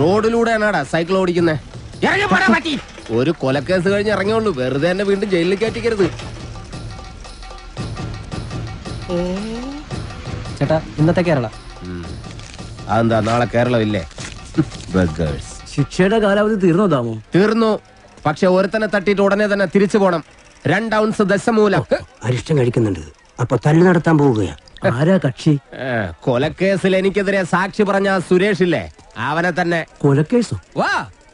റോഡിലൂടെയാണാടാ cycle ഓടിക്കുന്നേ. ഒരു കൊലക്കേസ് കഴിഞ്ഞ് ഇറങ്ങിയുള്ളൂ, വെറുതെ എന്നെ വീണ്ടും ജയിലിൽ കയറ്റിക്കരുത്. ചേട്ടാ ഇന്നത്തെ കേരള അതെന്താ നാളെ കേരളം ഇല്ലേ? ശിക്ഷയുടെ കാലാവധി തീർന്നോ? തീർന്നു. പക്ഷെ ഒരുത്തനെ തട്ടിയിട്ട് ഉടനെ തന്നെ തിരിച്ചു പോണം. 2 ഔൺസ് ദശമൂലം. അരിഷ്ടം കഴിക്കുന്നുണ്ട്. അപ്പൊ തല്ല് നടത്താൻ പോവുകയാ. ആരാ കക്ഷി? കൊലക്കേസിൽ എനിക്കെതിരെ സാക്ഷി പറഞ്ഞ സുരേഷ് ഇല്ലേ, അവനെ തന്നെ. കൊലക്കേസോ? വാ,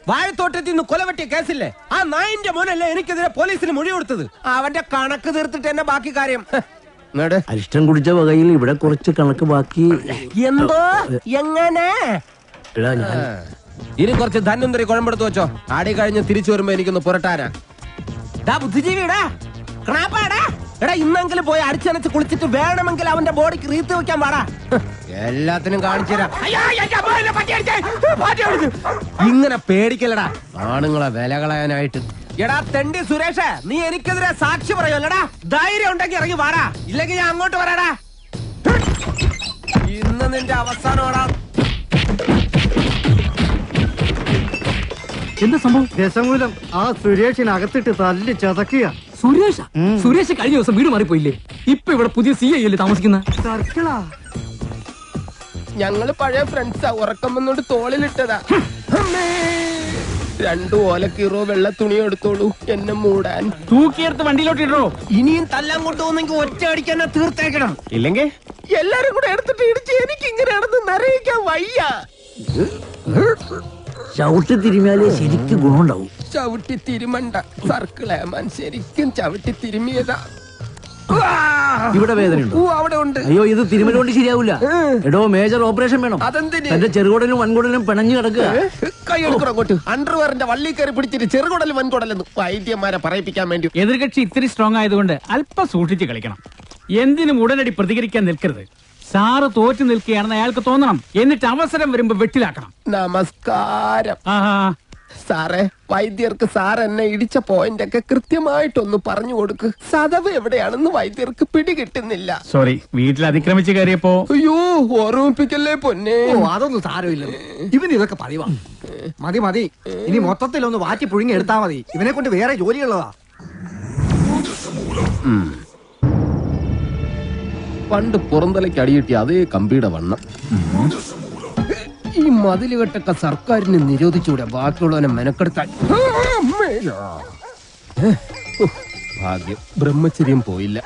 വാഴത്തോട്ടത്തിൽ നിന്ന് കൊലവെട്ടിയ കേസില്ലേ, ആ നായിന്റെ മോനല്ലേ എനിക്കെതിരെ പോലീസിന് മൊഴി കൊടുത്തത്. അവന്റെ കണക്ക് തീർത്തിട്ട് തന്നെ ബാക്കി കാര്യം. അരിഷ്ടം കുടിച്ച വകയിൽ ഇവിടെ കുറച്ച് കണക്ക് ബാക്കി. എന്തോ എങ്ങനെ? ഇനി കുറച്ച് ധന്വന്തരി കുഴമ്പെടുത്ത് വെച്ചോ. ആടി കഴിഞ്ഞ് തിരിച്ചു വരുമ്പോ എനിക്കൊന്ന് പുരട്ടാനാ. ബുദ്ധിജീവിടാ, എടാ ഇന്നെങ്കിലും പോയി അടിച്ചനച്ച് കുളിച്ചിട്ട് വേണമെങ്കിൽ അവന്റെ ബോഡിക്ക് റീത്ത് വെക്കാൻ പാടാ. എല്ലാത്തിനും കാണിച്ചു തരാം. ഇങ്ങനെ പേടിക്കലടാ ആണുങ്ങളെ വില കളയാനായിട്ട്. എടാ തെണ്ടി സുരേഷ്, നീ എനിക്കെതിരെ സാക്ഷി പറയുമല്ലടാ. ധൈര്യം ഉണ്ടെങ്കിൽ ഇറങ്ങി വാടാ, ഇല്ലെങ്കിൽ ഞാൻ അങ്ങോട്ട് വരാടാ. ഇന്ന് നിന്റെ അവസാനമാടാ. എന്താ സംഭവം? ദശമൂലം ആ സുരേഷിനകത്തിട്ട് തല്ലി ചതക്കുക. സുരേഷ് കഴിഞ്ഞ ദിവസം വീട് മാറിപ്പോയില്ലേ? ഇപ്പൊ ഇവിടെ പുതിയ CI അല്ലേ താമസിക്കുന്ന? സർക്കിളാ. ഞങ്ങള് പഴയ ഫ്രണ്ട്സാ. ഉറക്കം വന്നോണ്ട് തോളിലിട്ടതാ. 2 ഓലക്കീറോ വെള്ള തുണി എടുത്തോളൂ എന്നെ മൂടാൻ. തൂക്കിയെടുത്ത് വണ്ടിയിലോട്ട് ഇടോ. ഇനിയും തല്ലാൻ കൊണ്ടുപോകുന്നെങ്കിൽ ഒറ്റ അടിക്കാൻ തീർത്തേക്കണം. ഇല്ലെങ്കിൽ എല്ലാരും കൂടെ എടുത്തിട്ട് ഇടിച്ച് എനിക്ക് ഇങ്ങനെയാണെന്ന് നിറയിക്കാൻ വയ്യ. ചവിട്ടി തിരുമിയാലേ ശരിക്കും ഗുണമുണ്ടാവും. ചവിട്ടി തിരുമണ്ട സർക്കിളേമാൻ, ശരിക്കും ചവിട്ടി തിരുമിയതാ. ഇവിടെ വേദനയുണ്ടോ? അവിടെ ഉണ്ട്. അയ്യോ, ഇത് തിരുമല കൊണ്ട് ശരിയാവില്ല. എടോ, മേജർ ഓപ്പറേഷൻ വേണം. അതെന്തിന്? എന്റെ ചെറുകുടലും വൻകുടലും പിണഞ്ഞു കിടക്കുക. കൈ എടുക്കണം അങ്ങോട്ട്. അണ്ടർവെയറിന്റെ വള്ളി കയറി പിടിച്ചിട്ട് ചെറുകുടലും വൻകുടലെന്ന് വൈദ്യന്മാരെ പറയിപ്പിക്കാൻ വേണ്ടി. എതിർകക്ഷി ഇത്തിരി സ്ട്രോങ് ആയതുകൊണ്ട് അല്പം സൂക്ഷിച്ച് കളിക്കണം. എന്തിനും ഉടനടി പ്രതികരിക്കാൻ നിൽക്കരുത്. സാറ് തോറ്റു നിൽക്കുകയാണെന്ന് അയാൾക്ക് തോന്നണം. എന്നിട്ട് അവസരം വരുമ്പോ വെട്ടിലാക്കണം. നമസ്കാരം സാറേ. വൈദ്യർക്ക് സാർ എന്നെ ഇടിച്ച പോയിന്റ് ഒക്കെ കൃത്യമായിട്ടൊന്ന് പറഞ്ഞു കൊടുക്ക്. സദവ് എവിടെയാണെന്ന് വൈദ്യർക്ക് പിടികിട്ടുന്നില്ല. സോറി, വീട്ടിൽ അതിക്രമിച്ച് കയറിയപ്പോ. അയ്യോ, ഓർമ്മിപ്പിക്കല്ലേ പൊന്നെ. അതൊന്നും സാരമില്ല. ഇവന് ഇതൊക്കെ പറയുവാ. മതി മതി, ഇനി മൊത്തത്തിലൊന്ന് വാറ്റി പുഴുങ്ങി എടുത്താ മതി. ഇവനെ കൊണ്ട് വേറെ ജോലിയുള്ളതാ. പണ്ട് പുറന്തലയ്ക്ക് അടിയിട്ടിയ അതേ കമ്പിയുടെ വണ്ണം. ഈ മതിലുകെട്ടൊക്കെ സർക്കാരിന് നിരോധിച്ചൂടെ ബാക്കിയുള്ളവനെ മെനക്കെടുത്താൻ. ഭാഗ്യം, ബ്രഹ്മചര്യം പോയില്ല.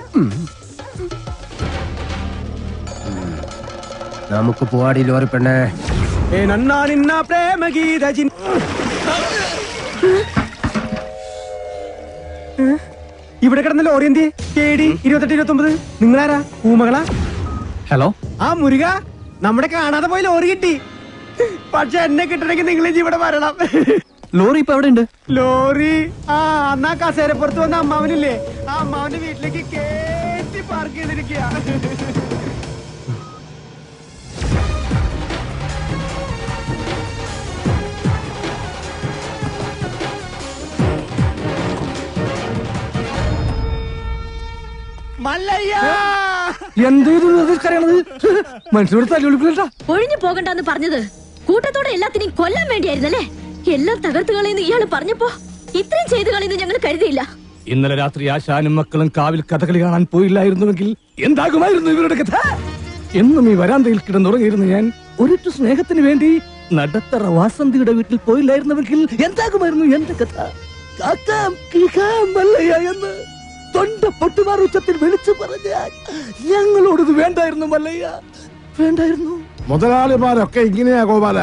നമുക്ക് പോവാടി ലോറി പെണ്ണേ. ഇവിടെ കിടന്ന ലോറി എന്തി? KD 2829. നിങ്ങളാരാ? പൂമകളാ? ഹലോ. ആ മുരുക, നമ്മുടെ കാണാതെ പോയി ലോറി കിട്ടി. പക്ഷെ എന്നെ കിട്ടണമെങ്കിൽ നിങ്ങൾ ഇവിടെ വരണം. ലോറി ഇപ്പൊ എവിടെ ഉണ്ട്? ലോറി അന്നാ കസേരപ്പുറത്ത് വന്ന അമ്മാവനില്ലേ, ആ അമ്മാവന്റെ വീട്ടിലേക്ക് കേറ്റി പാർക്ക് ചെയ്തിരിക്കുക. മനുഷ്യനോട് തല്ലുവിളിക്കില്ല. ഒഴിഞ്ഞു പോകണ്ടെന്ന് പറഞ്ഞത് കൂട്ടത്തോടെ എല്ലാത്തിനെയും കൊല്ലാൻ വേണ്ടിയായിരുന്നല്ലേ? എല്ലാം തകർത്ത് കളയുന്നു ഇയാള് പറഞ്ഞപ്പോ ഇത്രയും ചെയ്തു കളയുന്നു ഞങ്ങൾ കരുതിയില്ല. ഇന്നലെ രാത്രി ആശാനും മക്കളും കാവിൽ കഥകളി കാണാൻ പോയില്ലായിരുന്നുവെങ്കിൽ എന്താകുമായിരുന്നു ഇവരുടെ കഥ? എന്നും ഈ വരാന്തയിൽ കിടന്നുറങ്ങിയിരുന്നു ഞാൻ. ഒരിറ്റു സ്നേഹത്തിന് വേണ്ടി നടത്തറ വാസന്തിയുടെ വീട്ടിൽ പോയില്ലായിരുന്നുവെങ്കിൽ എന്താകുമായിരുന്നു എന്റെ കഥ? എന്ന് തൊണ്ട പൊട്ടുമാർ ഉച്ചത്തിൽ വിളിച്ചു പറഞ്ഞാൽ ഞങ്ങളോടത് വേണ്ടായിരുന്നു മല്ലയ്യ, വേണ്ടായിരുന്നു. മുതലാളിമാരൊക്കെ ഇങ്ങനെയാ ഗോപാല.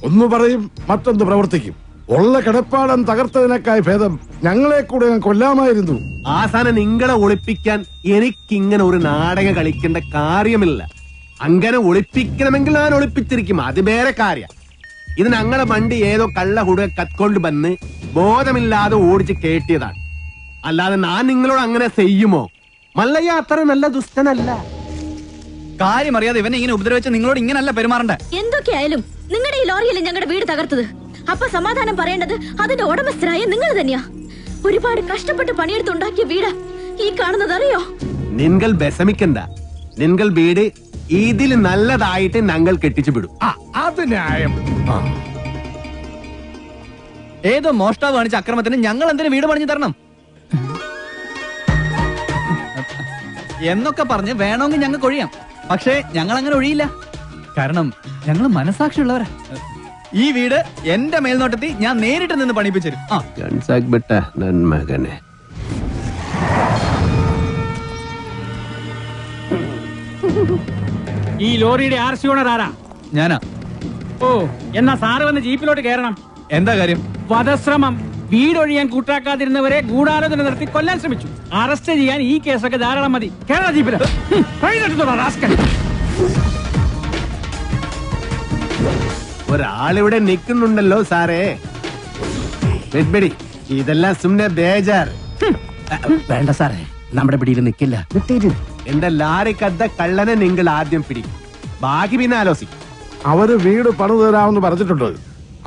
ഒന്ന് പറയും മറ്റൊന്ന് പ്രവർത്തിക്കും. ഉള്ള കിടപ്പാടം തകർത്തതിനേക്കായി ഭേദം ഞങ്ങളെ കൂടെ കൊല്ലാമായിരുന്നു. ആസാനം നിങ്ങളെ ഒളിപ്പിക്കാൻ എനിക്കിങ്ങനെ ഒരു നാടകം കളിക്കേണ്ട കാര്യമില്ല. അങ്ങനെ ഒളിപ്പിക്കണമെങ്കിൽ ഞാൻ ഒളിപ്പിച്ചിരിക്കും, അത് വേറെ കാര്യം. ഇത് ഞങ്ങളെ വണ്ടി ഏതോ കള്ള കുടുക കത്കൊണ്ട് വന്ന് ബോധമില്ലാതെ ഓടിച്ച് കേട്ടിയതാണ്. അല്ലാതെ ഞാൻ നിങ്ങളോട് അങ്ങനെ ചെയ്യുമോ? മല്ലയ്യ അത്ര നല്ല ദുഷ്ടനല്ല. കാര്യം അറിയാതെ ഇവനെ ഇങ്ങനെ ഉപദ്രവിച്ച് നിങ്ങളോട് ഇങ്ങനല്ല പെരുമാറണ്ട. എന്തൊക്കെയായാലും നിങ്ങളുടെ ഈ ലോറിയല്ലേ ഞങ്ങളുടെ വീട് തകർത്തത്. അപ്പൊ സമാധാനം പറയേണ്ടത് അതിന്റെ ഉടമസ്ഥരായ നിങ്ങൾ തന്നെയാ. ഒരുപാട് കഷ്ടപ്പെട്ട് പണിയെടുത്തുണ്ടാക്കിയ വീട് ഈ കാണുന്നത് അറിയോ? നിങ്ങൾ വിഷമിക്കണ്ട. നിങ്ങൾ വീട് ഇതിൽ നല്ലതായിട്ട് ഞങ്ങൾ കെട്ടിച്ചു വിടും. അത് ന്യായം. ഏതോ മോഷ്ടാവ് കാണിച്ച അക്രമത്തിന് ഞങ്ങൾ എന്തിനു വീട് പണിഞ്ഞു തരണം എന്നൊക്കെ പറഞ്ഞ് വേണമെങ്കിൽ ഞങ്ങൾക്ക് ഒഴിയാം. പക്ഷേ ഞങ്ങൾ അങ്ങനെ ഒഴിയില്ല. കാരണം ഞങ്ങൾ മനസാക്ഷിയുള്ളവരാ. ഈ വീട് എന്റെ മേൽനോട്ടത്തിൽ ഞാൻ നേരിട്ട് നിന്ന് പണിപ്പിച്ചു മകനെ. ഈ ലോറിയുടെ RC ഓണർ ആരാ? ഞാനാ. ഓ, എന്നാ സാറ് വന്ന് ജീപ്പിലോട്ട് കയറണം. എന്താ കാര്യം? വധശ്രമം. വീടൊഴിയാൻ കൂട്ടാക്കാതിരുന്നവരെ ഗൂഢാലോചന നടത്തി കൊല്ലാൻ ശ്രമിച്ചു. അറസ്റ്റ് ചെയ്യാൻ ഈ കേസൊക്കെ ധാരാളം മതി. കേരള ജീപ്പില് ഒരാളിവിടെ നിൽക്കുന്നുണ്ടല്ലോ സാറേ. വെഡ്ബെടി, ഇതെല്ലാം സുമ്നെ ബേജാർ. വേണ്ട സാറേ, നമ്മുടെ പിടിയിൽ നിൽക്കില്ല. എന്റെ ലാറിക്കദ്ദ കള്ളനെ നിങ്ങൾ ആദ്യം പിടിക്കും, ബാക്കി പിന്നെ ആലോചിക്കും. അവര് വീട് പണിതു തരാമെന്ന് പറഞ്ഞിട്ടുണ്ട്.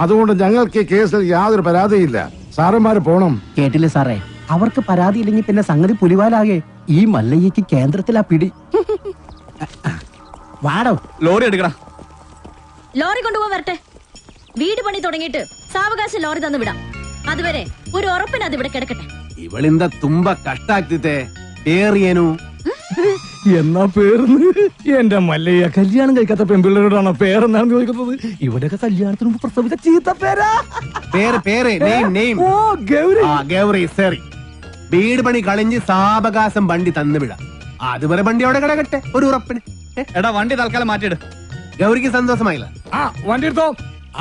അതുകൊണ്ട് ഞങ്ങൾക്ക് ഈ കേസിൽ യാതൊരു പരാതിയില്ല. സാറന്മാര് പോണം. കേട്ടില്ലേ സാറേ, അവർക്ക് പരാതി ഇല്ലെങ്കിൽ പിന്നെ സംഗതി പുലിവാലാകെ. ഈ മല്ലയ്യക്ക് കേന്ദ്രത്തിലാ പിടി. വാടോ. ലോറി എടുക്കടാ. ലോറി കൊണ്ടുപോകാൻ വരട്ടെ. വീട് പണി തുടങ്ങിയിട്ട് സാവകാശം ലോറി തന്നു വിടാം. അതുവരെ ഒരു ഉറപ്പിന് അത് ഇവിടെ കിടക്കട്ടെ. ഇവളിന്ത തുമ്പ കഷ്ടാക്കിത്തെ പേറിയനു. എന്നാ പേർന്ന് എന്റെ മല്ലയ്യ കല്യാണം കഴിക്കാത്ത പെൺപിള്ളേരോടാണോ പേരെന്നാണ് ചോദിക്കുന്നത്? ഇവിടെയൊക്കെ കല്യാണത്തിന് മുമ്പ് പ്രസവിച്ച ചീത്ത പേരാ. പേര് നെയിം. ഓ, ഗൗരി. ഗൗരി സോറി. വീട് പണി കളിഞ്ഞ് സാവകാശം വണ്ടി തന്നു വിടാം. അതുവരെ വണ്ടി അവിടെ കിടക്കട്ടെ ഒരു ഉറപ്പിന്. എടാ വണ്ടി തൽക്കാലം മാറ്റിയിട്. ഗൗരിക്ക് സന്തോഷമായില്ല. വണ്ടി എടുത്തോ.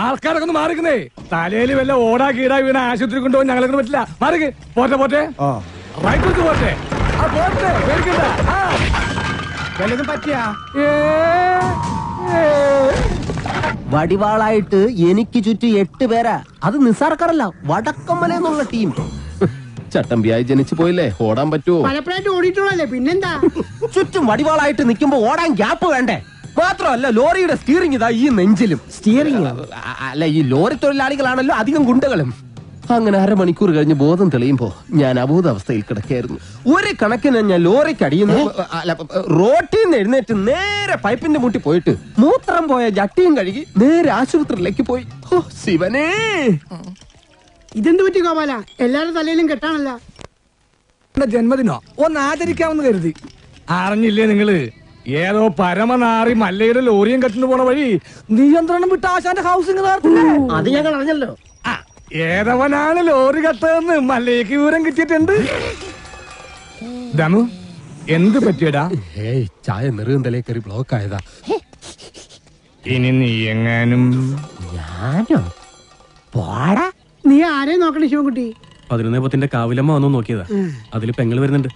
ആൾക്കാരൊക്കെ ഒന്ന് മാറിക്കുന്നേ. തലയിൽ വല്ല ഓടാ കീടാ വീണ ആശുപത്രി കൊണ്ടുപോകാൻ ഞങ്ങളെ പറ്റില്ല. മാറിക്ക്. പോട്ടെ റൈറ്റ് പോട്ടെ. വല്ലതും പറ്റിയാ? വടിവാളായിട്ട് എനിക്ക് ചുറ്റും 8 പേരാ. അത് നിസ്സാർക്കാരല്ല, വടക്കമ്മല എന്നുള്ള ടീം. ചട്ടമ്പിയായി ജനിച്ചു പോയില്ലേ, ഓടാൻ പറ്റുമോ? പലപ്പോഴായിട്ട് ഓടിയിട്ടുള്ളല്ലേ, പിന്നെന്താ? ചുറ്റും വടിവാളായിട്ട് നിൽക്കുമ്പോ ഓടാൻ ഗ്യാപ്പ് വേണ്ടേ? മാത്രമല്ല ലോറിയുടെ സ്റ്റിയറിംഗ് ഇതാ ഈ നെഞ്ചിലും. സ്റ്റിയറിംഗ് അല്ല, ഈ ലോറി തൊഴിലാളികളാണല്ലോ അധികം ഗുണ്ടകളും. അങ്ങനെ അരമണിക്കൂർ കഴിഞ്ഞ് ബോധം തെളിയുമ്പോ ഞാൻ അബോധാവസ്ഥയിൽ കിടക്കായിരുന്നു. ഒരു കണക്കിന് ഞാൻ ലോറിക്ക് അടിയുന്നു. റോട്ടിൽ നിന്ന് എഴുന്നേറ്റ് നേരെ പൈപ്പിന്റെ മുട്ടി പോയിട്ട് മൂത്രം പോയ ജട്ടിയും കഴുകി നേരെ ആശുപത്രിയിലേക്ക് പോയി. ഓ ശിവനേ, ഇതെന്ത് പറ്റി ഗോപാല? എല്ലാരും തലയിലും കെട്ടാണല്ല. ജന്മദിനോ ഒന്ന് ആചരിക്കാമെന്ന് കരുതി. അറിഞ്ഞില്ലേ നിങ്ങള്? ഏതോ പരമനാറി മല്ലയുടെ ലോറിയും കെട്ടിന് പോണ വഴി നിയന്ത്രണം വിട്ട ആശാന്റെ ഹൗസിംഗ് അത് ഞങ്ങൾ അറിഞ്ഞല്ലോ. ഏതവനാണ് ലോറി കത്തതെന്ന് മല്ലയ്ക്ക് വിവരം കിട്ടിയിട്ടുണ്ട്. ദമു, എന്ത് പറ്റിയടാ? ചായ നെറുകന്തലേ കയറി ബ്ലോക്ക് ആയതാ. ഇനി നീ എങ്ങാനും. ഞാനോ? പോടാ. നീ ആരെയും നോക്കണേ ശിവൻകുട്ടി? 11 കാവിലമ്മ വന്നു നോക്കിയതാ. അതിൽ പെങ്ങൾ വരുന്നുണ്ട്.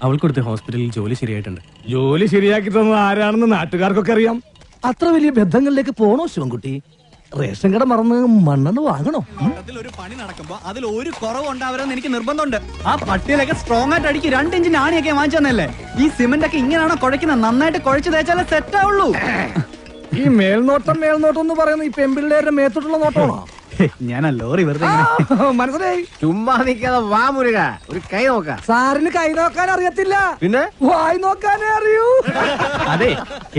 അവൾക്കൊടുത്ത് ഹോസ്പിറ്റലിൽ ജോലി ശരിയായിട്ടുണ്ട്. ജോലി ശരിയാക്കി തന്നത് ആരാണെന്ന് നാട്ടുകാർക്കൊക്കെ അറിയാം. അത്ര വലിയ ബന്ധങ്ങളിലേക്ക് പോണോ ശിവൻകുട്ടി? റേഷൻ കട മറന്ന് മണ്ണെണ്ണ വാങ്ങണോ? ഒരു പണി നടക്കുമ്പോ അതിൽ ഒരു കുറവ് ഉണ്ടാവരുമെന്ന് എനിക്ക് നിർബന്ധമുണ്ട്. ആ പട്ടിയിലൊക്കെ സ്ട്രോങ് ആയിട്ട് അടിക്ക്. 2 ഇഞ്ച് ആണിയൊക്കെ വാങ്ങിച്ചു തന്നല്ലേ. ഈ സിമന്റ് ഒക്കെ ഇങ്ങനെയാണോ കുഴക്കുന്നത്? നന്നായിട്ട് കുഴച്ച് തേച്ചാലേ സെറ്റ് ആവുള്ളൂ. ഈ മേൽനോട്ടം എന്ന് പറയുന്നത് ഈ പെമ്പിള്ളേരുടെ മേത്തോട്ടുള്ള നോട്ടമാണോ? ഞാൻ ലോറി വെറുതെ മനസ്സിലായി. ചുമ്മാ നിൽക്കാതെ വാ മുരുക, ഒരു കൈ നോക്കാം. സാറിന് കൈ നോക്കാൻ അറിയത്തില്ല, പിന്നെ വായി നോക്കാനേ അറിയൂ. അതെ,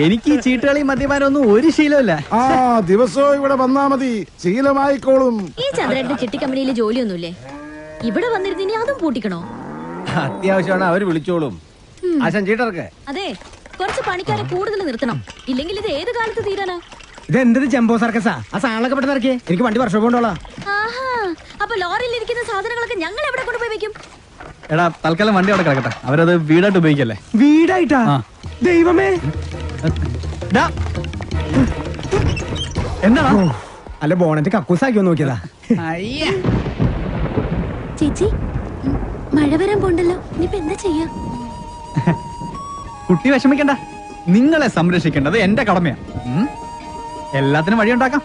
എനിക്ക് ഈ ചീട്ടുകളി മദ്യപാനം ഒന്നും ഒരു ശീലമില്ല. ദിവസവും ഇവിടെ വന്നാ മതി, ശീലമായിക്കോളും. ഈ ചന്ദ്രന്റെ ചിട്ടി കമ്പനിയിൽ ജോലിയൊന്നുമില്ലേ? ഇവിടെ വന്നിരുന്നിനി അതും പൂട്ടിക്കണോ? അത്യാവശ്യമാണ്, അവര് വിളിച്ചോളും. ആശാൻ ചീട്ടർക്ക്. അതെ, കുറച്ച് പണിക്കാരെ കൂടുതൽ നിർത്തണം. ഇല്ലെങ്കിൽ ഇത് ഏത് കാലത്ത് തീരാനാ? ഇതെന്തത് ജംബോ സർക്കസാ? ആ സാധനങ്ങളൊക്കെ പെട്ടെന്ന് ഇറക്കിയേ, എനിക്ക് വണ്ടി വർഷം കൊണ്ടോളാം. ആഹാ, അപ്പൊ ലോറിയിൽ ഇരിക്കുന്ന സാധനങ്ങളൊക്കെ ഞങ്ങൾ എവിടെ കൊണ്ടുപോയി വെക്കും? എടാ തൽക്കാലം വണ്ടി അവിടെ കിടക്കട്ടെ. അവരത് വീടായിട്ട് ഉപയോഗിക്കല്ലേ. വീടായിട്ടാ? ദൈവമേ, എന്താ? അല്ല ബോണറ്റ് കക്കൂസാക്കി നോക്കിയതാ. ചേച്ചി, മഴ വരാൻ പോണ്ടല്ലോ, ഇനിയിപ്പോ എന്താ ചെയ്യാ? കുട്ടി വിഷമിക്കണ്ട, നിങ്ങളെ സംരക്ഷിക്കേണ്ടത് എന്റെ കടമയാ. എല്ലാത്തിനും വഴിയുണ്ടാക്കാം.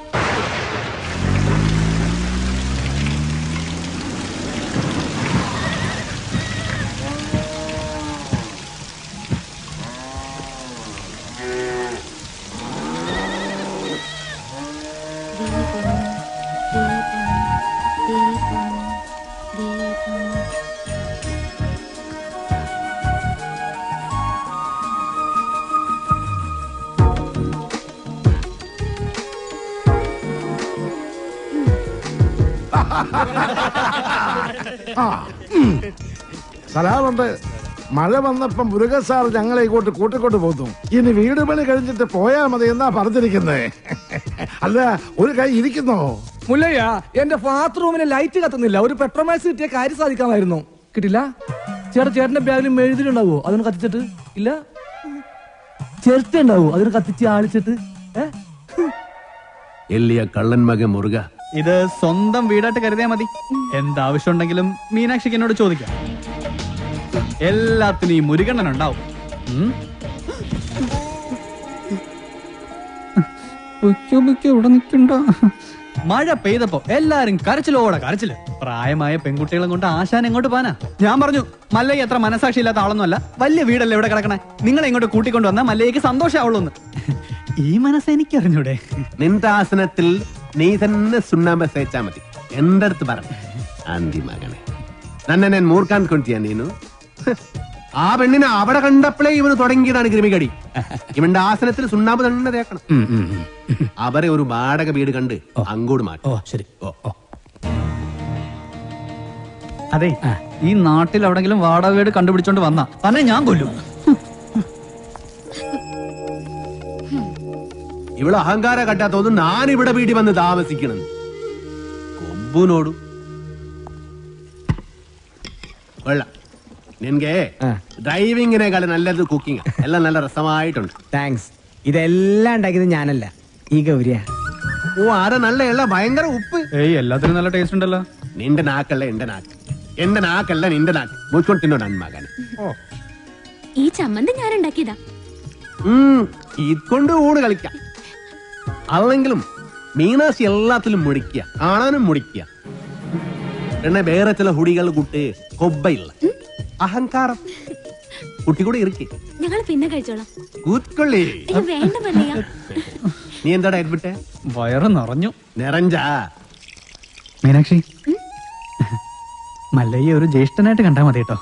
ദീപം സലാമുണ്ട്. മഴ വന്നപ്പം മുരുകൻ സാർ ഞങ്ങളെ ഇങ്ങോട്ട് കൂട്ടിക്കൊണ്ട് പോന്നു. ഇനി വീട് പണി കഴിഞ്ഞിട്ട് പോയാൽ മതി എന്നാ പറഞ്ഞിരിക്കുന്നേ. അല്ല, ഒരു കൈ ഇരിക്കുന്നോ? മുല്ലയ്യ, എന്റെ ബാത്റൂമിലെ ലൈറ്റ് കത്തുന്നില്ല. ഒരു പെട്രോമാക്സ് കിട്ടിയ കാര്യം സാധിക്കാമായിരുന്നു. കിട്ടില്ല. ചേട്ടന്റെ ബാഗിൽ മെഴുതിലുണ്ടാവോ? അതൊന്ന് കത്തിച്ചിട്ട് ഇല്ല. ചിരട്ട ഉണ്ടാവോ? അതൊന്ന് കത്തിച്ച് ആളിച്ചിട്ട്. എല്ലിയ കള്ളൻ മകൻ മുറുക. ഇത് സ്വന്തം വീടായിട്ട് കരുതിയാ മതി. എന്താവശ്യം ഉണ്ടെങ്കിലും മീനാക്ഷിക്ക് എന്നോട് ചോദിക്കാം. എല്ലാത്തിനും ഈ മുരുകണ്ണൻ ഉണ്ടാവും. ഇവിടെ നിൽക്കണ്ട. മഴ പെയ്തപ്പോ എല്ലാരും കരച്ചിലോടെ കരച്ചില്. പ്രായമായ പെൺകുട്ടികളെ കൊണ്ട് ആശാൻ എങ്ങോട്ട് പോനാ? ഞാൻ പറഞ്ഞു, മല്ലയ്യ അത്ര മനസാക്ഷി ഇല്ലാത്ത ആളൊന്നുമല്ല. വലിയ വീടല്ലേ ഇവിടെ കിടക്കണേ. നിങ്ങളെ ഇങ്ങോട്ട് കൂട്ടിക്കൊണ്ട് വന്നാൽ മല്ലയ്യക്ക് സന്തോഷമാവുള്ളൂ. ഈ മനസ്സ് എനിക്ക് അറിഞ്ഞൂടെ? നിന്റെ ആസനത്തിൽ നീ തന്നെ സുണ്ണാമ്പ തേച്ചാ മതി. എന്റെ അടുത്ത് പറഞ്ഞു ആന്തി മകനെ, തന്നെ ഞാൻ മൂർക്കാൻ കൊണ്ടിയാ നീനു. ആ പെണ്ണിനെ അവിടെ കണ്ടപ്പോഴേ ഇവന് തുടങ്ങിയതാണ് ക്രിമികടി. ഇവന്റെ ആസനത്തിൽ സുണ്ണാമ്പ് തന്നെ തേക്കണം. അവരെ ഒരു വാടക വീട് കണ്ട് അങ്ങോട്ട് മാറ്റും. ശരി. അതെ, ഈ നാട്ടിൽ എവിടെങ്കിലും വാടക വീട് കണ്ടുപിടിച്ചോണ്ട് വന്നാ തന്നെ ഞാൻ കൊല്ലും. ഇവിടെ അഹങ്കാരം കട്ടാത്തോന്നും ഞാൻ ഇവിടെ വീട്ടിൽ വന്ന് താമസിക്കണം. കൊമ്പുനോടും കൊള്ളാം. നിനക്ക് ഡ്രൈവിങ്ങിനേക്കാൾ നല്ലത് കുക്കിംഗ്. എല്ലാം നല്ല രസമായിട്ടുണ്ട്. താങ്ക്സ്. ഇതെല്ലാം ഉണ്ടാക്കിയത് ഞാനല്ല, ഈ ഗൗരിയ. ഓ, ആരെ നല്ല എള്ള ഭയങ്കര ഉപ്പ്. ഏയ്, എല്ലാത്തിനും നല്ല ടേസ്റ്റ് ഉണ്ടല്ലോ. നിന്റെ നാക്കല്ല എന്റെ നാക്ക്, എന്റെ നാക്കല്ല നിന്റെ നാക്ക്. മുച്ചോണ്ട് തിന്നോ നന്മകനെ. ഈ ചമ്മന്തി ഞാൻ ഉണ്ടാക്കിയതാ. ഇതുകൊണ്ട് ഊണ് കളിക്കാം. അല്ലെങ്കിലും മീനാശി എല്ലാത്തിലും മുടിക്കുക, കാണാനും മുടിക്കുക. പിന്നെ വേറെ ചില ഹുടികൾ കൂട്ട് കൊബ്ബയില്ല, അഹങ്കാരം. കുട്ടി കൂടെ ഇരിക്കേ, ഞങ്ങൾ പിന്നെ കഴിച്ചോളാം. കൂത്തൊള്ളി. വേണ്ട മല്ലയ്യ. നീ എന്താടാ എഡ്വിട്ടെ? വയറ് നിറഞ്ഞു. നിറഞ്ചാ? മീനാക്ഷി, മല്ലയ്യ ഒരു ജ്യേഷ്ഠനായിട്ട് കണ്ടാ മതി കേട്ടോ.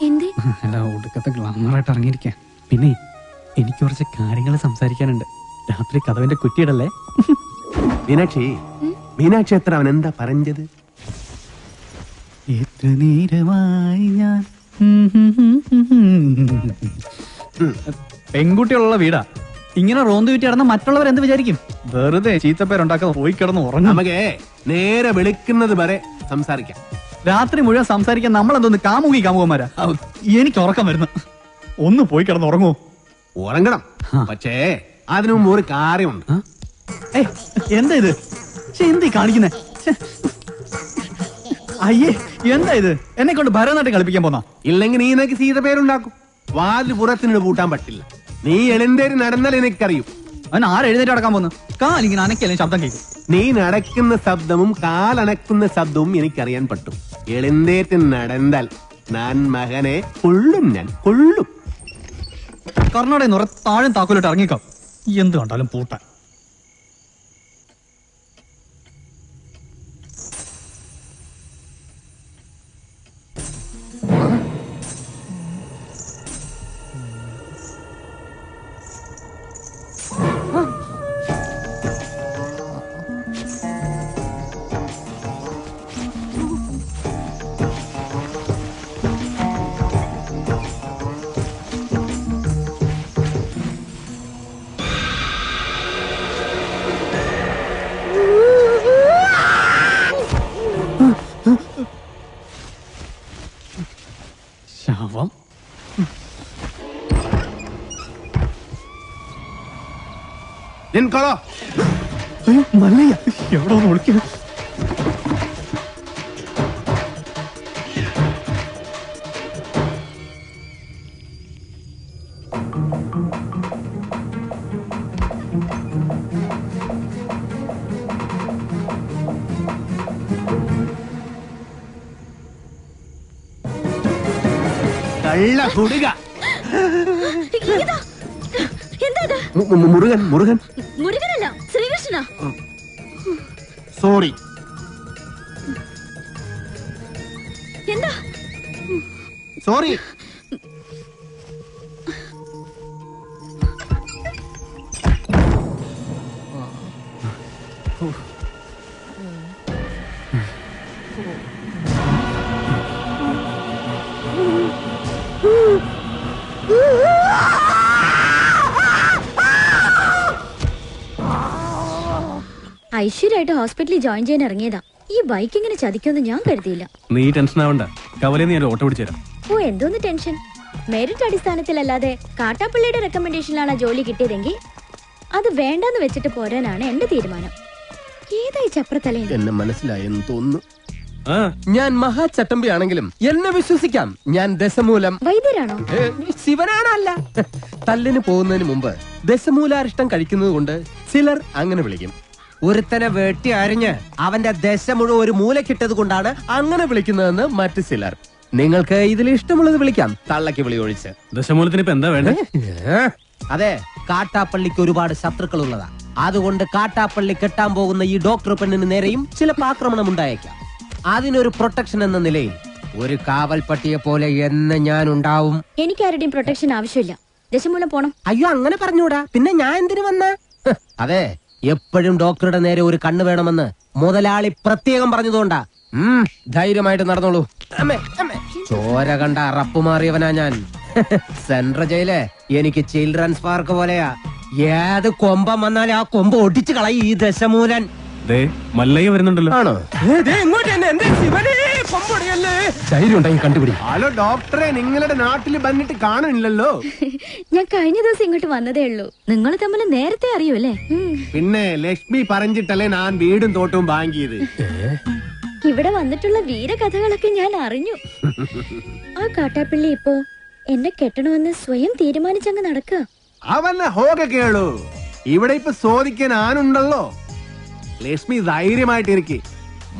എന്തേ? അല്ല, ഒടുക്കത്തെ ഗ്ലാമറായിട്ട് ഇറങ്ങിയിരിക്കാം. പിന്നെ എനിക്ക് കുറച്ച് കാര്യങ്ങൾ സംസാരിക്കാനുണ്ട്. രാത്രി കഥവിന്റെ കുറ്റിയിടല്ലേ? മീനാക്ഷി, മീനാക്ഷി എത്ര അവൻ എന്താ പറഞ്ഞത്? എത്ര നേരമായി ഞാൻ പെൺകുട്ടികളുള്ള വീടാ. ഇങ്ങനെ റോന്ത് വിറ്റി കിടന്ന മറ്റുള്ളവർ എന്ത് വിചാരിക്കും? വെറുതെ ചീത്തപ്പേരുണ്ടാക്കാതെ പോയി കിടന്ന് ഉറങ്ങും. നമുക്ക് നേരെ വിളിക്കുന്നത് വരെ സംസാരിക്കാം. രാത്രി മുഴുവൻ സംസാരിക്കാൻ നമ്മളെന്തോന്ന് കാമുകന്മാരാ? എനിക്ക് ഉറക്കം വരുന്നു. ഒന്ന് പോയി കിടന്ന് ഉറങ്ങുമോ? ഉറങ്ങണം, പക്ഷേ അതിനു മുമ്പ് ഒരു കാര്യമുണ്ട്. എന്താ ഇത്? എന്ത് കാണിക്കുന്നേ? അയ്യേ, എന്താ ഇത്? എന്നെ കൊണ്ട് ഭരതനാട്യം കളിപ്പിക്കാൻ പോന്നാ? ഇല്ലെങ്കിൽ നീ നിനക്ക് സീത പേരുണ്ടാക്കും. വാതിൽ പുറത്തിനോട് പൂട്ടാൻ പറ്റില്ല. നീ എഴുന്നേരി നടന്നാൽ എനിക്കറിയും. അവൻ ആരെഴുന്നേറ്റ് നടക്കാൻ പോന്നു? കാലിങ്ങനെ അനക്കല്ലേ ശബ്ദം കേൾക്കും. നീ നടക്കുന്ന ശബ്ദവും കാലണക്കുന്ന ശബ്ദവും എനിക്കറിയാൻ പറ്റും. എഴുന്നേറ്റ് നടന്നാൽ ഞാൻ മകനെ കൊള്ളും, ഞാൻ കൊള്ളും. കർണാടക നിറ താഴും താക്കോലിട്ട് ഇറങ്ങിക്കോ. എന്ത് കണ്ടാലും പൂട്ടാൻ. ശവം. നിൻകൊളോ മല്ലയ്യ എവിടെ ഒന്ന് വിളിക്കുക? കള്ള കുടുക. എന്താ? മുരുകൻ. മുരുകൻ മുരുകനല്ല, ശ്രീകൃഷ്ണ. സോറി. എന്താ? സോറി. ഐശ്വര്യമായിട്ട് ഹോസ്പിറ്റലിൽ ജോയിൻ ചെയ്യാൻ ഇറങ്ങിയതാ. ഈ ബൈക്ക് ഇങ്ങനെ ചതിക്കുമെന്ന് ഞാൻ കരുതിയില്ല. നീ ടെൻഷൻ ആവണ്ട, കവലയിൽ ഞാൻ ഓട്ടോ പിടിച്ചു തരാം. ഓ, എന്തോന്ന് ടെൻഷൻ? മെറിറ്റ് അടിസ്ഥാനത്തിലല്ലാതെ കാട്ടാപ്പള്ളിയുടെ റെക്കമെൻഡേഷനിലാണ് ജോലി കിട്ടിയതെങ്കിൽ അത് വേണ്ടെന്ന് വെച്ചിട്ട് പോരാനാണ് എന്റെ തീരുമാനം. ഏതായി ചപ്രത്തലേ? എന്നെ മനസ്സിലായെന്ന് തോന്നുന്നു. ഞാൻ മഹാചട്ടമ്പി ആണെങ്കിലും എന്നെ വിശ്വസിക്കാം. ഞാൻ ദശമൂലം വൈദ്യരാണോ? ശിവനാണല്ല. തല്ലിന് പോകുന്നതിന് മുമ്പ് ദശമൂലാരിഷ്ടം കഴിക്കുന്നത് കൊണ്ട് ചിലർ അങ്ങനെ വിളിക്കും. ഒരുത്തനെ വെട്ടി അരിഞ്ഞ് അവന്റെ ദശ മുഴുവൻ ഒരു മൂലക്കിട്ടത് കൊണ്ടാണ് അങ്ങനെ വിളിക്കുന്നതെന്ന് മറ്റു ചിലർ. നിങ്ങൾക്ക് ഇതിൽ ഇഷ്ടമുള്ളത് വിളിക്കാം, തള്ളക്ക് വിളി ഒഴിച്ച്. ദശമൂലത്തിന് ഇപ്പൊ എന്താ വേണ്ടേ? അതെ, കാട്ടാപ്പള്ളിക്ക് ഒരുപാട് ശത്രുക്കൾ ഉള്ളതാ. അതുകൊണ്ട് കാട്ടാപ്പള്ളി കെട്ടാൻ പോകുന്ന ഈ ഡോക്ടർ പെണ്ണിന് നേരെയും ചിലപ്പോൾ ആക്രമണം ഉണ്ടായേക്കാം. അതിനൊരു പ്രൊട്ടക്ഷൻ എന്ന നിലയിൽ ഒരു കാവൽപ്പട്ടിയെ പോലെ എന്ന് ഞാൻ ഉണ്ടാവും. എനിക്ക് ആരുടെയും പ്രൊട്ടക്ഷൻ ആവശ്യമില്ല. ദശമൂലം പോണം. അയ്യോ, അങ്ങനെ പറഞ്ഞൂടാ. പിന്നെ ഞാൻ എന്തിനു വന്ന? അതെ, എപ്പോഴും ഡോക്ടറുടെ നേരെ ഒരു കണ്ണ് വേണമെന്ന് മുതലാളി പ്രത്യേകം പറഞ്ഞതുകൊണ്ടാ. ധൈര്യമായിട്ട് നടന്നോളൂ. ചോര കണ്ട അറപ്പുമാറിയവനാ ഞാൻ. സെൻട്രൽ ജയില് എനിക്ക് ചിൽഡ്രൻസ് പാർക്ക് പോലെയാ. ഏത് കൊമ്പം വന്നാലും ആ കൊമ്പ് ഒടിച്ചു കളയും ഈ ദശമൂലൻ. മല്ലയ്യ വരുന്നുണ്ടല്ലോ. ആണോ? ധൈര്യം ഉണ്ടെങ്കിൽ കണ്ടുപിടി. ഹലോ ഡോക്ടറെ, നിങ്ങളുടെ നാട്ടിൽ വന്നിട്ട് കാണണില്ലല്ലോ. ഞാൻ കഴിഞ്ഞ ദിവസം ഇങ്ങോട്ട് വന്നതേ ഉള്ളൂ. നിങ്ങൾ തമ്മിൽ നേരത്തെ അറിയൂല്ലേ? പിന്നെ ലക്ഷ്മി പറഞ്ഞിട്ടല്ലേ ഞാൻ വീടും തോട്ടവും വാങ്ങിയത്. ഇവിടെ വന്നിട്ടുള്ള വീരകഥകളൊക്കെ ഞാൻ അറിഞ്ഞു. ആ കാട്ടാപ്പള്ളി ഇപ്പോ എന്നെ കെട്ടണമെന്ന് സ്വയം തീരുമാനിച്ചങ്ങ് നടക്കുക. അവന്നെ ഹോക കേളു. ഇവിടെ ഇപ്പൊ ചോദിക്കാൻ ആനുണ്ടല്ലോ. ലക്ഷ്മി ധൈര്യമായിട്ടിരിക്കെ.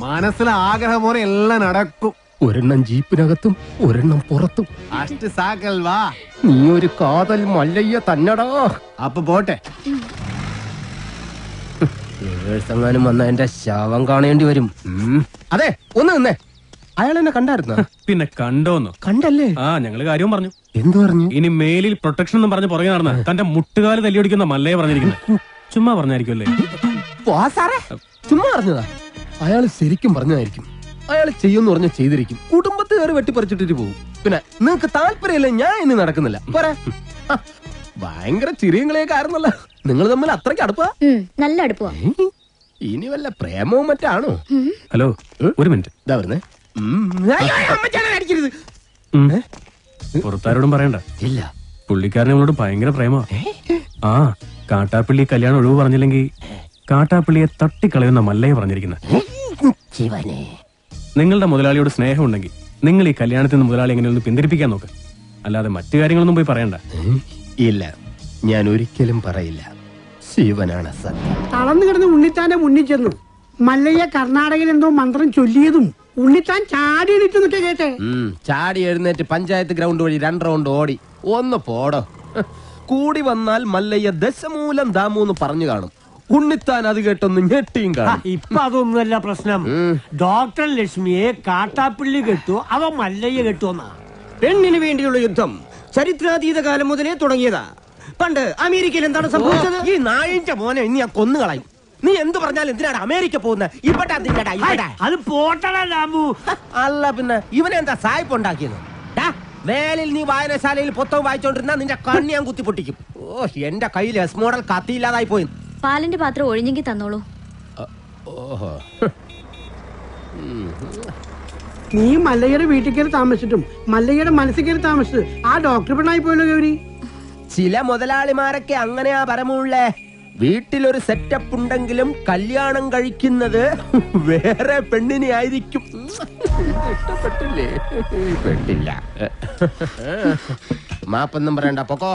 മനസ്സിലെ ആഗ്രഹം പോലെ എല്ലാം നടക്കും. ഒരെണ്ണം ജീപ്പിനകത്തും ഒരെണ്ണം പുറത്തും. അഷ്ട സാക്കൽ വാ. നീ ഒരു കാതൽ മല്ലയ്യ തന്നടാ. അപ്പൊ പോട്ടെ. ഏഴ്സങ്ങാനും വന്ന എന്റെ ശവം കാണേണ്ടി വരും. അതെ, ഒന്ന് നിന്നേ. അയാൾ എന്നെ കണ്ടായിരുന്ന? പിന്നെ കണ്ടോന്നോ? കണ്ടല്ലേ? ഞങ്ങള് കാര്യവും പറഞ്ഞു. എന്തു പറഞ്ഞു? ഇനി മേലിൽ പ്രൊട്ടക്ഷൻ എന്നും പറഞ്ഞ് പുറകെ നടന്ന തന്റെ മുട്ടുകാല് തല്ലിയൊടിക്കുന്ന മല്ലയെ പറഞ്ഞിരിക്കുന്നത്. ചുമ്മാ പറഞ്ഞായിരിക്കുമല്ലേ? ചുമ്മാ പറഞ്ഞതാ. അയാൾ ശരിക്കും പറഞ്ഞതായിരിക്കും. അയാൾ ചെയ്യുമെന്ന് പറഞ്ഞ ചെയ്തിരിക്കും. കുടുംബത്തെ കയറി വെട്ടിപ്പറിച്ചിട്ടിട്ട് പോകും. പിന്നെ നിങ്ങക്ക് താല്പര്യമില്ല, ഞാൻ ഇനി നടക്കുന്നില്ല. പോരാ. ഭയങ്കര ചിരിയും കളിയൊക്കെ ആയിരുന്നല്ലോ. നിങ്ങൾ തമ്മിൽ അത്രയ്ക്ക് അടുപ്പാ? നല്ല അടുപ്പാ. ഇനി വല്ല പ്രേമവും മറ്റാണോ? ഹലോ, ഒരു മിനിറ്റ്. ഇതാ വരുന്നേ. പുറത്താരോടും പറയണ്ട. ഇല്ല, പുള്ളിക്കാരനെ നമ്മളോട് ഭയങ്കര പ്രേമ. കാട്ടാപ്പള്ളി കല്യാണം ഒഴിവ് പറഞ്ഞില്ലെങ്കിൽ കാട്ടാപ്പള്ളിയെ തട്ടിക്കളയുന്ന മല്ലയെ പറഞ്ഞിരിക്കുന്നത്. നിങ്ങളുടെ മുതലാളിയോട് സ്നേഹം ഉണ്ടെങ്കിൽ നിങ്ങൾ ഈ കല്യാണത്തിൽ നിന്ന് മുതലാളി എങ്ങനെയൊന്ന് പിന്തിരിപ്പിക്കാൻ നോക്ക്. അല്ലാതെ മറ്റു കാര്യങ്ങളൊന്നും പോയി പറയണ്ട. ഇല്ല, ഞാൻ ഒരിക്കലും പറയില്ല. ശിവനാണ് സത്യം. തളർന്നു കിടന്ന് ഉണ്ണിത്താന്റെ മുന്നിൽ ചെന്നു. മല്ലയ്യ കർണാടകയിൽ എന്തോ മന്ത്രം ചൊല്ലിയതും ഉണ്ണിത്താൻ ചാടി എഴുന്നേറ്റ് കേട്ടെ. ചാടി എഴുന്നേറ്റ് പഞ്ചായത്ത് ഗ്രൗണ്ട് വഴി 2 റൗണ്ട് ഓടി. ഒന്ന് പോടോ. കൂടി വന്നാൽ മല്ലയ്യ ദശമൂലം ദാമൂന്ന് പറഞ്ഞു കാണും. ഉണ്ണിത്താൻ അത് കേട്ടൊന്ന് ഞെട്ടിയും കാണും. ഇപ്പൊ അതൊന്നുമല്ല പ്രശ്നം. ഡോക്ടർ ലക്ഷ്മിയെ കാട്ടാപ്പിള്ളി കെട്ടു, അവ മല്ലയ്യ കെട്ടുവന്നാ. പെണ്ണിന് വേണ്ടിയുള്ള യുദ്ധം ചരിത്രാതീത കാലം മുതലേ തുടങ്ങിയതാ. പണ്ട് അമേരിക്കയിൽ എന്താണ് സംഭവിച്ചത്? ഈ നായിന്റെ മോനെ ഇനി ഞാൻ കൊന്നുകളയും. നീ എന്ത് പറഞ്ഞാലും എന്തിനാണ് അമേരിക്ക പോകുന്നത്? ഇവിടെ അത് പോട്ടടാ രാമു. അല്ല പിന്നെ ഇവനെന്താ സായിപ്പ് ഉണ്ടാക്കിയത്? വേലിൽ നീ വായനശാലയിൽ പുസ്തകം വായിച്ചോണ്ടിരുന്ന നിന്റെ കണ്ണി ഞാൻ കുത്തി പൊട്ടിക്കും. ഓ, എന്റെ കയ്യിൽ എസ് മോഡൽ കത്തിയില്ലാതായി പോയി. പാലിന്റെ പാത്രം ഒഴിഞ്ഞെങ്കിൽ തന്നോളൂ. ഓഹോ, നീ മല്ലയ്യയുടെ വീട്ടിൽ കയറി താമസിച്ചിട്ടും മല്ലയ്യയുടെ മനസ്സിൽ കയറി താമസിച്ചത് ആ ഡോക്ടർ പെണ്ണായി പോയല്ലോ ഗൗരി. ചില മുതലാളിമാരൊക്കെ അങ്ങനെയാ പരമുള്ളേ. വീട്ടിലൊരു സെറ്റപ്പ് ഉണ്ടെങ്കിലും കല്യാണം കഴിക്കുന്നത് വേറെ പെണ്ണിനെ ആയിരിക്കും. ഇഷ്ടപ്പെട്ടില്ലേ? പെട്ടില്ല. മാപ്പൊന്നും പറയണ്ട, പൊക്കോ.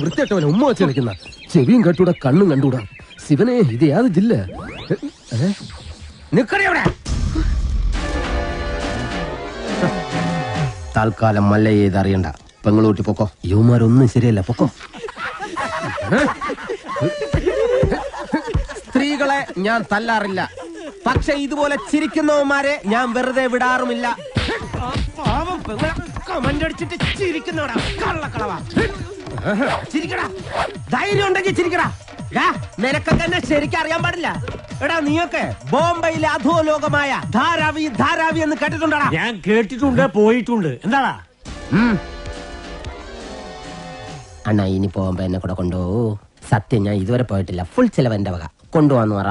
വൃത്തിയായിട്ടവനെ ഉമ്മ വെച്ച് കളിക്കുന്ന. ചെവിയും കെട്ടൂടാ, കണ്ണും കണ്ടൂടാ. ശിവനെ, ഇത് യാത് ജില്ല? നിക്കടെ. തൽക്കാലം മല്ലയെ ഇതറിയണ്ട. പെങ്ങളൂട്ടി പൊക്കോ. യുവമാരൊന്നും ശരിയല്ല, പൊക്കോ. സ്ത്രീകളെ ഞാൻ തല്ലാറില്ല, പക്ഷെ ഇതുപോലെ ചിരിക്കുന്നവന്മാരെ ഞാൻ വെറുതെ വിടാറുമില്ല. കമന്റടിച്ചിട്ട് ചിരിക്കുന്നോടാ കള്ളക്കളവാ. ചിരിക്കടാ, ധൈര്യം ഉണ്ടെങ്കിൽ ചിരിക്കടാ. നിനക്കൊക്കെ എന്നെ ശരിക്കും അറിയാൻ പാടില്ല. എടാ, നീയൊക്കെ ബോംബെയിലെ അധോലോകമായ ധാരാവി ധാരാവി എന്ന് കേട്ടിട്ടുണ്ടാ? ഞാൻ കേട്ടിട്ടുണ്ട്, പോയിട്ടുണ്ട്. എന്താടാ അണ്ണാ, ഇനി പോകുമ്പോ എന്നെ കൂടെ കൊണ്ടുപോകൂ. സത്യം, ഞാൻ ഇതുവരെ പോയിട്ടില്ല. ഫുൾ ചെലവ് എന്റെ വക. കൊണ്ടുവന്നു പറ